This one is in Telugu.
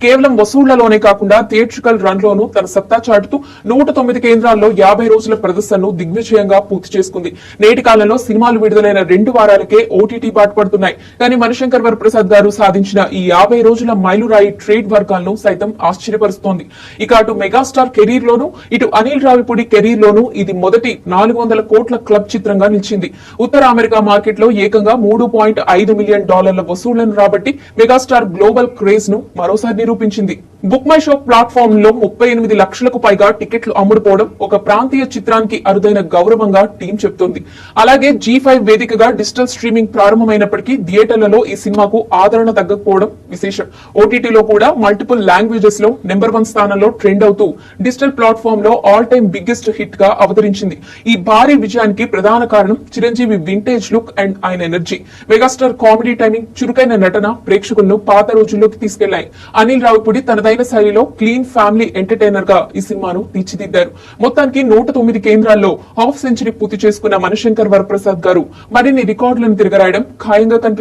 కేవలం వసూళ్లలోనే కాకుండా థియేట్రికల్ రన్ లోనూ తన సత్తా చాటుతూ 109 కేంద్రాల్లో 50 రోజుల ప్రదర్శనను దిగ్విజయంగా పూర్తి చేసుకుంది. నేటి కాలంలో సినిమాలు విడుదలైన 2 వారాలకే ఓటీటీ బాటపడుతున్నాయి. కానీ మణిశంకర్ వరప్రసాద్ గారు సాధించిన ఈ 50 రోజుల మైలురాయి ట్రేడ్ వర్గాలను సైతం ఆశ్చర్యపరుస్తోంది. ఇక అటు మెగాస్టార్ కెరీర్ లోను, ఇటు అనిల్ రావిపూడి కెరీర్ లోను ఇది మొదటి 400 కోట్ల క్లబ్ చిత్రంగా నిలిచింది. ఉత్తర అమెరికా మార్కెట్ లో ఏకంగా $3.5 మిలియన్ వసూళ్లను రాబట్టి మెగాస్టార్ గ్లోబల్ క్రేజ్ ను మరోసారి నిరూపించింది. బుక్ మై షో ప్లాట్ఫామ్ లో 38 లక్షలకు పైగా టికెట్లు అమ్ముడుపోవడం ఒక ప్రాంతీయ చిత్రానికి అరుదైన గౌరవంగా టీం చెప్తోంది. అలాగే G5 వేదికగా డిజిటల్ స్ట్రీమింగ్ ప్రారంభమైనప్పటికీ థియేటర్లలో ఈ సినిమాకు ఆదరణ తగ్గకపోవడం విశేషం. ఓటీటీలో కూడా మల్టిపుల్ లాంగ్వేజెస్ లో నెంబర్ 1 స్థానంలో ట్రెండ్ అవుతూ డిజిటల్ ప్లాట్ఫామ్ లో ఆల్ టైమ్ బిగ్గెస్ట్ హిట్ గా అవతరించింది. ఈ భారీ విజయానికి ప్రధాన కారణం చిరంజీవి వింటేజ్ లుక్ అండ్ ఆయన ఎనర్జీ. మెగాస్టార్ కామెడీ టైమింగ్, చురుకైన నటన ప్రేక్షకులను పాత రోజుల్లోకి తీసుకెళ్లాయి. అనిల్ రావిపూడి తనదైన శైలిలో క్లీన్ ఫ్యామిలీ ఎంటర్టైనర్ గా ఈ సినిమాను తీర్చిదిద్దారు. మొత్తానికి 109 కేంద్రాల్లో హాఫ్ సెంచరీ పూర్తి చేసుకున్న మణిశంకర్ వరప్రసాద్ గారు మరిన్ని రికార్డులను తిరగరాయడం ఖాయంగా కనిపిస్తుంది.